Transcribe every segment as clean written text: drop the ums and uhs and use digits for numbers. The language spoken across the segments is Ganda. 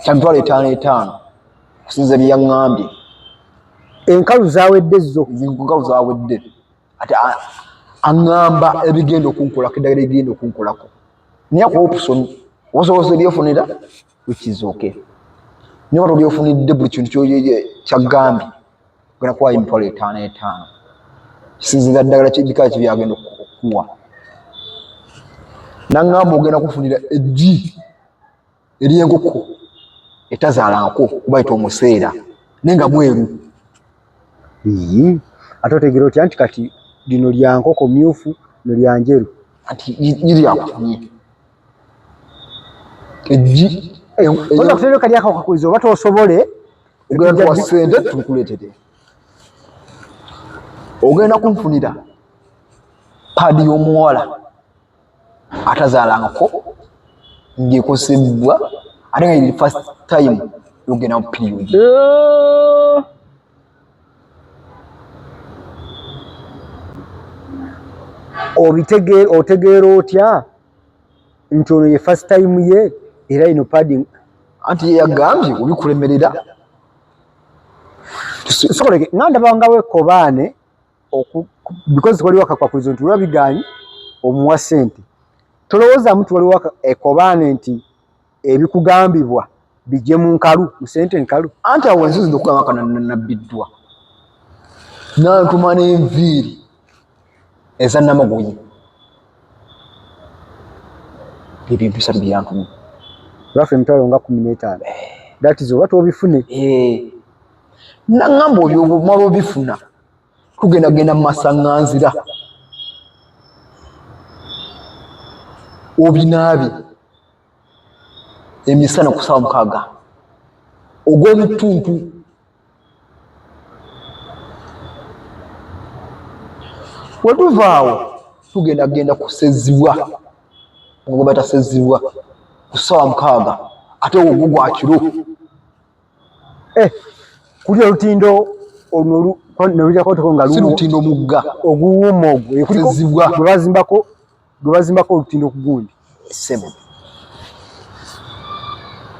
Kyantwala 5 kusinza byaŋŋambye enkalu zawedde zo zinkugalu zawedde ate aŋŋamba ebigenda okunkolako eddagala egenda okunkolako naye akuwa opusoni osobola ebyofunira wikizooke naye wata olyofunidde buli kintu kyaggambye ogenda kuwayo emitwalo 5 kisinzira ddagala bika ki byagenda okukuwa naŋŋamba ogenda kufunira eggi eryenkoko etazaalangako kubayita omuseera naye nga mweru ate otegeera otya nti kati lino lya nkoko myufu no lya njeru anti liryakutumye eggi oza kuteera kali akakakuliza oba tosobole ogenda kuwa ssente tukuleetere ogenda kunfunira paadi y'omuwala atazaalangako ng'ekosebwa ate nga iri first time yogenda mu period otegeera otya nti ono ye first time ye era ino padding anti yeyagambye obikulemerera sokoleke nga ndabangawo ekkobaane because waliwo akakwakulizo nti olwabiganyi omuwa ssente tolowoozaamu nti waliwo ekkobaane nti ebikugambibwa bijje mu nkalu mu ssente enkalu anti awo ensi zino okugambaka nabbiddwa nantuma n'enviiri eza namagoyi ebintu bisatu byantuma lwaffe emitwalo nga 15 that is oba tobifune naŋŋamba obyomala obifuna tugendagenda mu masaŋŋanzira obinaabye emisana ku 6 ogw'omutuntu wetuvaawo tugendagenda kusezibwa ngo batasezibwa ku 6 ate ogwo gwa kiro kuli olutindo si lutindo mugga oguwuma ogwo gwe bazimbako olutindo ku gundi sebo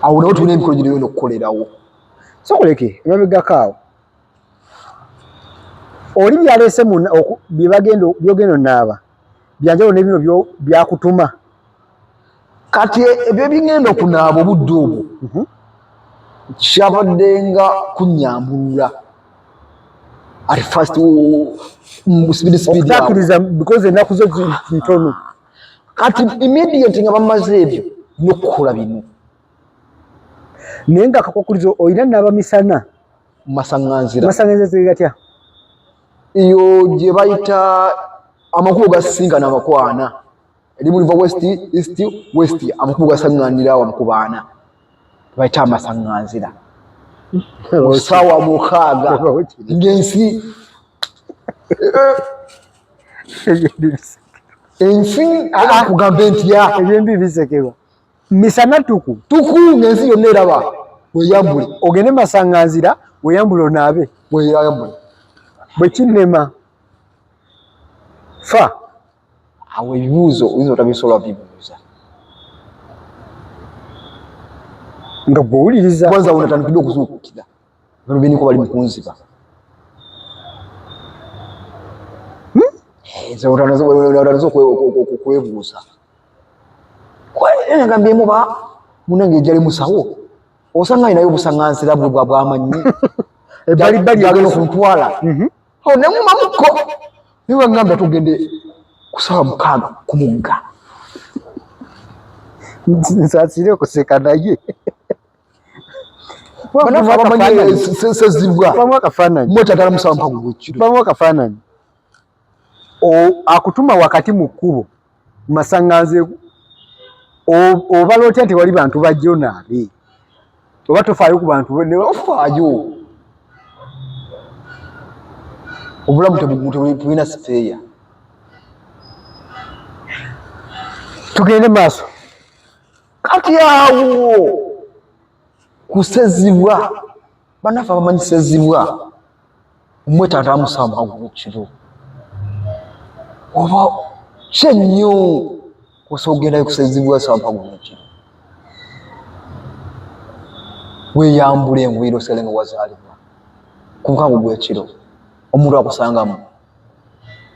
awo nawo tulina emikolo gino okukolerawo sokoleke emabegako awo oli byaleese byogenda onaaba byanjalo nebino byakutuma kati ebyo bigenda okunaaba obudde obwo kyabadde nga kunyambulula ati first okutakiriza because ennaku zo ntono kati immediate nga bamaze ebyo nokukola bino naye nga akakukulizo olina naaba misana masaŋŋanzira zigatya iyo gye bayita amakubo gasisinkana amakwana erimu liva west east west amakubo gasaŋŋanira awo amakubo 4 bayita amasaŋŋanzira osawa 6 ng'ensi kugambe ntya ebyembi bisekerwa misana tuku ng'ensi yonna eraba weyambule ogende masaŋŋanzira weyambule onaabe weyambule bwe kinema fa awo ebibuuzo oyinza otabisobola bibuuza nga gwowuliriza kwanza unatandikidde okuzuukukira bano beniko bali mukunziba otandise okwebuuza nagambyemu munange ejjali musawo osanga ayinayo obusaŋŋanzira bwe bwamanyi agenda okuntwala nemumamuko naye wagambye tugende kusaba 6 ku mugga nsaasire okuseka naye sezibwa mwetagala musaba 6 gwekiro bamu akafaananyi akutuma wakati mu kkubo masaŋŋanzire obala otya nti wali bantu bajjo naabe oba tofaayo ku bantu ofaayo obulamu tebulina sifeeya tugende maaso kati awo kusezibwa banafe abamanyi sezibwa omwetata amusaba 6 gwekiro oba kyennyo osa ogendayo kusezibwa 6 gwekiro weeyambula enguuyi osale nga wazaalibwa ku mukago gw'ekiro omuntu akusangamu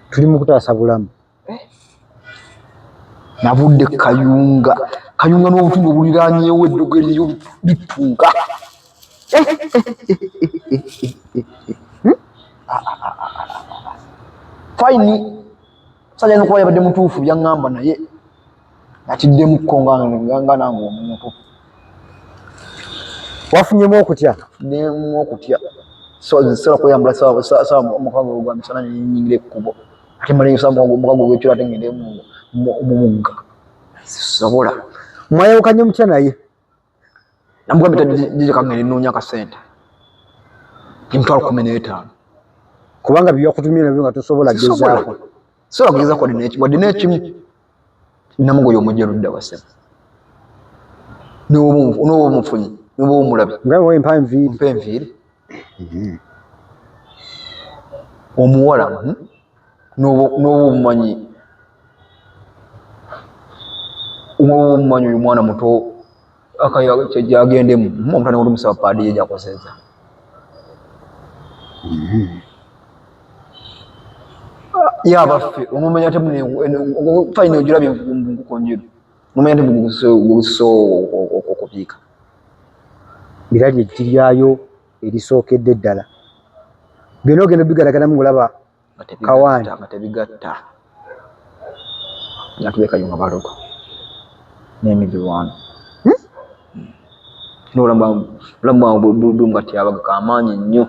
tuli mu kutaasa bulamu nabudde kayunga n'obutundu obuliraanyeewo eddogo eriyo litunga fayini sajja nokuba yabadde mutuufu byaŋŋamba naye atiddemukko nga nange omuntu wafunyemu okutya nemu okutya sobola kweyambula sawa omukago gwa misana nenyingira ekkubo ate maleyo omukago gwekiro ate ngende mumugga sisobola mwayawukanye mutya naye namugambye tadikangende noonya akasente emitwalo 15 kubanga byakutumira nabyo nga tosobola gezaako sobola kugezaako wadde n'ekimu namugoye omujerudda wasema n'oba omufunyi n'oba omulabi nga mpa enviiri omuwala n'oba omumanyi oyo mwana muto kyagendemu omutane oli musaba paadi ye gyakozeza yabaffe omumanya te fayina ogirabye envugunvuguko njeru omumanya te guguso okubiika era lyeggi lyayo erisookedde ddala byonna ogenda bigaragaramu ngulaba kawaani nga tebigatta nga tubekayunga balogo n'emiriraano nolamu bulamu kati abaga kamaanyi nnyo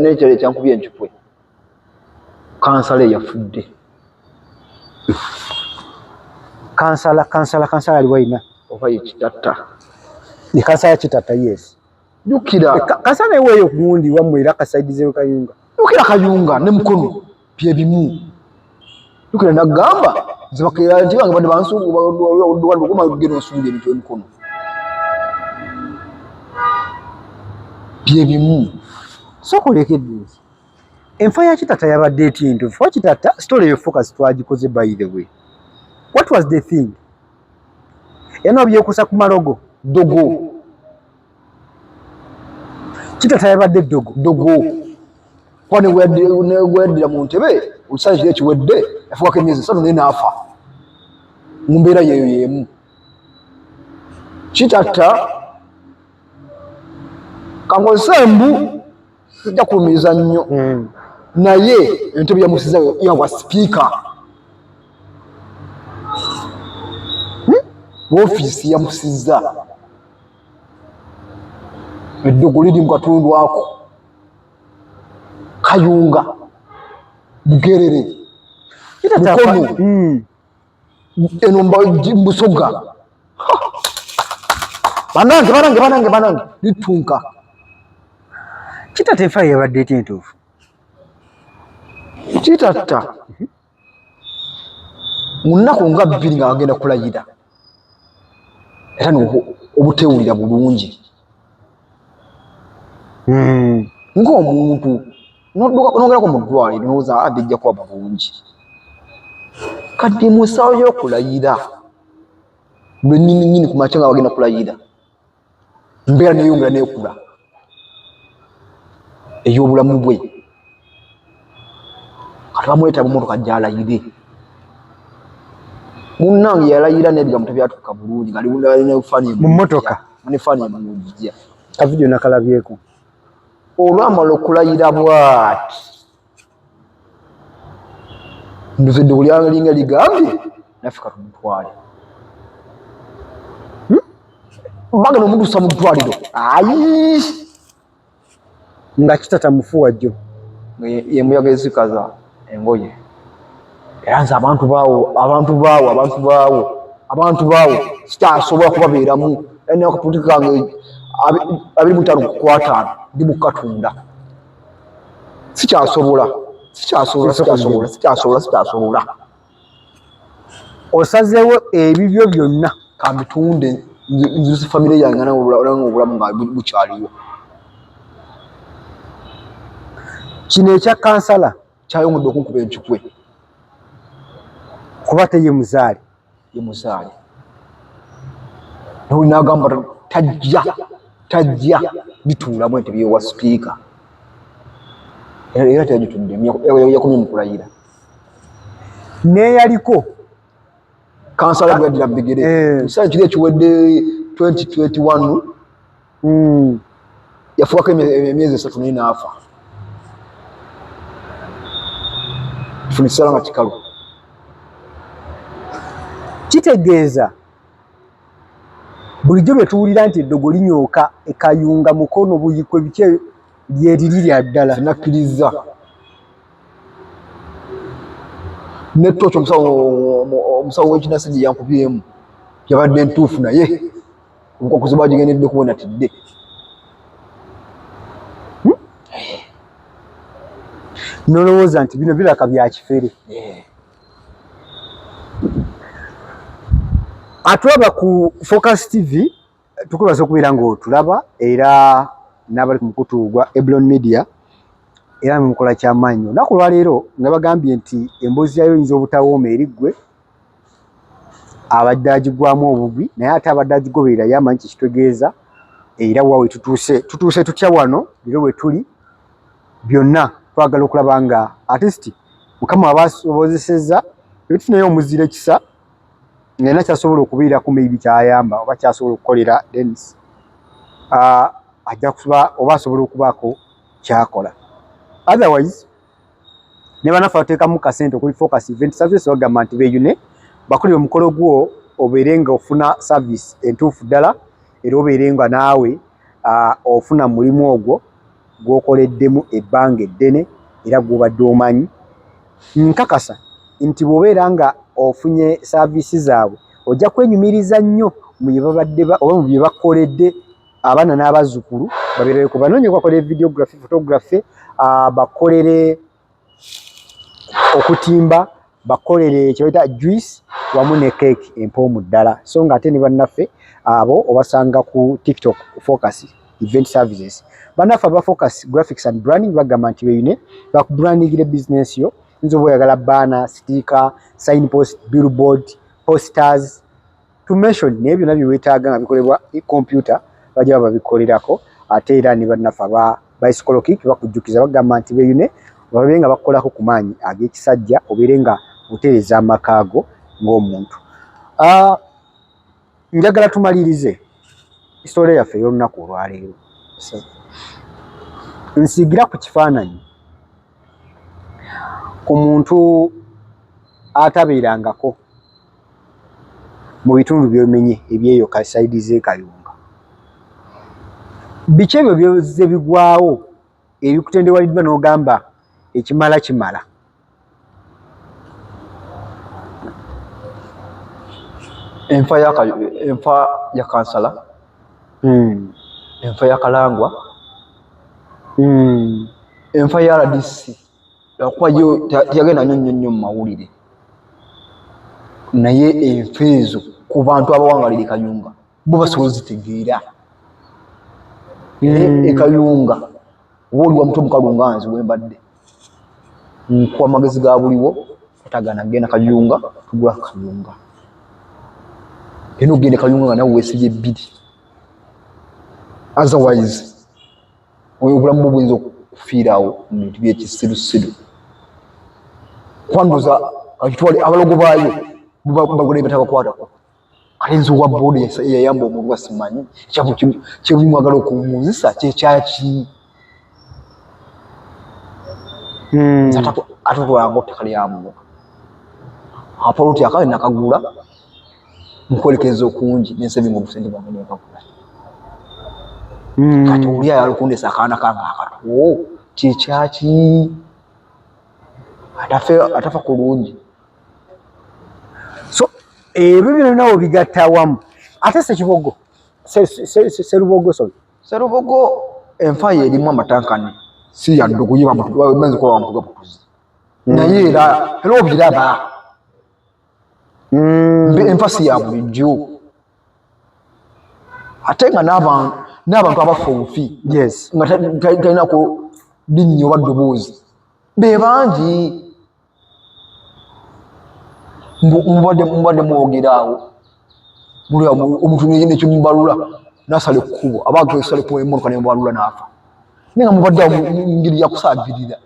nekiro ekyankubye encupwe kansala eyafudde kansala aliwo ayina oba yekitatta ne kansala kitatta yes jukira kansala eweeyo gundi wammwe era kasaidizeyo kayunga jukira kayunga ne mukono byebimu jukira nagamba ntibange badde bansuugenda osuula emitwe emikono byebimu sokolekedde enfa ya kitatta yabadde etinto fo kitatta story yo focus twagikoze by the way what was the thing yana byekusa ku malogo dogo kitatta yabadde dogo kwane weddira mu ntebe okisaala kiri ekiwedde yafugako emyezi 3 naye naafa mu mbeera yeeyo yeemu kitatta kankozesa embu sijja kulumiriza nnyo naye entebe yamusiza yawa sipiika woofiisi yamusiza eddogo liri mu katundu ako kayunga bugerere mukono eno mbusoga banange litunka kitatta enfa yabadde etya entuufu kitatta mu nnaku nga 2 nga agenda kulayira era obutewulira bulungi ng'omuntu nogerako mu ddwaliro nowooza bijja kuba bulungi kati musawo y'okulayira lwe nnyini ku makya nga bagenda kulayira mbeera neyongera neekula ey'obulamu bwe kati bamuleeta mumotoka gy'alayire munnange yalayira n'ebigambo tebyatuuka bulungi mu mmotoka nefaani emujja kavidiyo nakalabyeko olwamala okulayira bwati nduza eddogo lyalinga ligambye naffe katumutwale bagenda omutuusa mu ddwaliro ayi nga kitatta mufuwa jjo yemuyaga ezikaza engoye era nze abantu baawo kitasobola kubabeeramu akaputi kange 25 ndi mukatunda sikyasobola osazeewo ebibyo byonna kambitunde nzuzi famire yange obulamu nga bukyaliwo kino ekya kansala kyayongedde okunkuba encukwe kuba te ye muzaale noli nagamba tajja tajja bituulamu ente byewa sipiika era teyagitudde yakomye mu kulayira neyaliko kansala bwe yaddira bigere ekiseera kiri ekiwedde 2021 yafuukako emyezi 3 naye n'afa funa ekiseera nga kikalu kitegeeza bulijjo bwe tuwulira nti eddogo linyooka ekayunga mukono buyikwe biki lyeriri lya ddala nakkiriza netooki omusawo w'ekinasi gye yankubyemu yabadde entuufu naye obukwakkuzi bagigendedde kubona tidde nolowooza nti bino biraka bya kifere atulaba ku Focus TV tukubaza okubeera ng'otulaba era n'abali ku mukutu gwa Eblon Media era mukola kyamaanyi olunaku lwaleero nga bagambye nti emboozi yayo oyinza obutawooma eriggwe abadde agigwamu obugwi naye ate abadde agigoberera yamanyi kikitegeeza era wawe tutuuse tutya wano leero bwe tuli byonna twagala okulaba nga artist mukama abasobozesezza ebitunaye omuzira ekisa ngena kyasobola okubeera ku maybe kyayamba oba kyasobola okukolera Dennis ajja kuba oba asobola okubaako kyakola otherwise ne banafu ateekamu kasente okuli Focus Event Service bagamba nti beeyune bakolere omukolo gwo obeere nga ofuna service entuufu ddala era obeere nga naawe ofuna mulimu ogwo gwokoleddemu ebbanga eddene era gwobadde omanyi nkakasa nti bw'obeera nga ofunye saavisi zaabwe ojja kwenyumiriza nnyo mu bye babadde oba mu bye bakoledde abaana n'abazzukulu babeerere ku banoonye bakolere videography photography bakolere okutimba bakolere kyebayita juice wamu ne cake empoomu ddala so nga ate ne bannaffe abo obasanga ku TikTok Focus Event Services bannaffe aba Focus Graphics and Branding bagamba nti beeyune bakubrandingire business yo nzo boyagala banner sticker signpost billboard posters to mention naye byonna bye weetaaga nga bikolebwa computer bajja babikolerako ate era ne bannaffe aba bicycle kick bakujjukiza bagamba nti beeyune babe nga bakolako ku maanyi ag'ekisajja obeere nga otereeza amakaago ng'omuntu njagala tumalirize historia yaffe ey'olunaku olwaleero nsigira ku kifaananyi ku muntu atabeerangako mu bitundu by'omenye ebyeyo kasaidi z'ekayunga biki ebyo byoze bigwawo ebikutendewaliddwa n'ogamba ekimala kimala enfa ya kansala enfa ya kalangwa enfa ya RDC lwakuba yo teyagenda nnyo mu mawulire naye enfa ezo ku bantu abawangalira Kayunga bo basobola zitegeera Kayunga oba oli wa muto mukalunga nze wembadde nkuwa amagezi ga buliwo atagana genda Kayunga tugula Kayunga eno gende Kayunga nga nawe weesibye ebbiri otherwise obulamu buyinza okufiiraawo mu bintu by'ekisirusiru kwanduza akitwale abalogo baayo bagole batabakwatako alinza owa boodi yayamba omuntu wasimanyi kyebimwagala okumuuzisa kyekyaki atatwalanga ottaka lyamuwa apoloti akale nakagula nkwolekeza okungi nensebinga obusente bwange nekagula kati oli ayalukundesa akaana kange akato kyekyaki atafa kulungi so ebyo byonna obigatta wamu ate Sekibogo Serubogo enfa ye erimu amatankane si yaddogo yebamanzi kuba bamutuga butuzi naye era obiraba enfa si ya bulijjo ate nga n'abantu abafa obufi nga talinako linnya oba ddoboozi be bangi mubadde mwogeraawo omuntu nekyo mubalula nasale kubo abantu sale ko emono kane mbalula nafa ninga mubadde ngiri ya kusabirira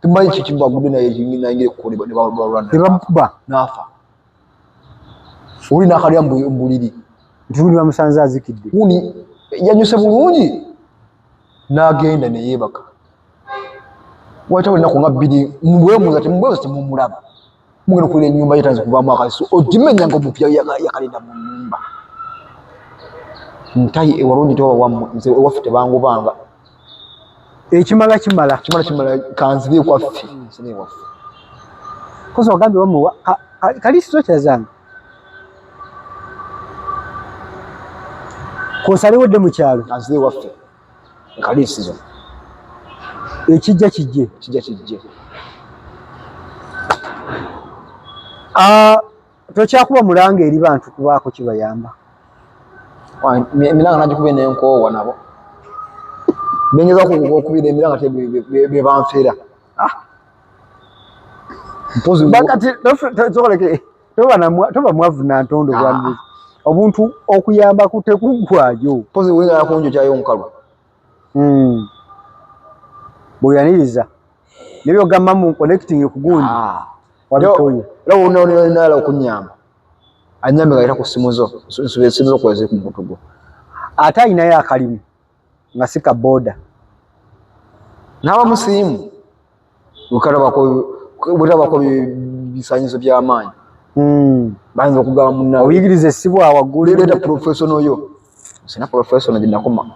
tumaye kikimba gudu na yingi ngire ko ne balula nafa uli nakali mbuliri ntuli bamusanza azikidde uni yanyuse bulungi nagenda ne yebaka wata wena ko ngabidi mbwe muzati mumulaba mungeno kule nyumba yetanze kubamu akaliso ojimenya ngo mupya yakalinda mu nyumba ntai ewalonji to wamu nze wafite bangu banga ekimala kanzire kwa fi sine wafu koso gambi wamu kalisi kyazanga ko sale wode mu kyalo kanzire wafu kalisi zo ekijja kijje tokyakuba mulanga eri bantu kubaako kibayamba emiranga nagikuba nenkoowa nabo benyeza okubira emiranga bebanfeera toba mwavu nantondo bwange obuntu okuyambaku tekugwajo pozi wengala kunjo kyayo nkalu bweyaniriza nebyogamba mu connecting kugundi wabitoye lawo nala okunyamba anyambe gaita ku simu zo simu kweze ku mutugo ata inayo akalimu ngasika boda nawa musimu butaba ko bisanyizo by'amaanyi banza okugaba munna oyigirize sibwa wagule leta professional yo sina professional dinakoma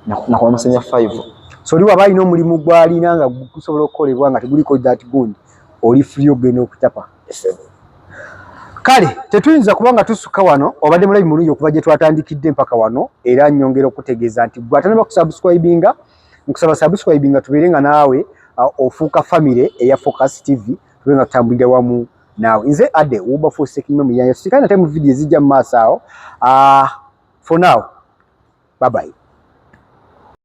nakoma musenya 5 so liwa bayina omulimu gwalina nga gusobola okukolebwa nga teguliko that gundi oli free ogenda okutapa kale tetuyinza kubanga tusuka wano obadde mulabi mulungi okuva gye twatandikidde mpaka wano era nnyongera okutegeeza nti gwatandika kusubscribinga nkusaba subscribinga tubeere nga naawe ofuuka family eya Focus TV tubeere nga tutambulira wamu naawe nze adde Wilberforce Kimeme Muyanja tusikane nate mu video ezijja mu maaso awo for now bye bye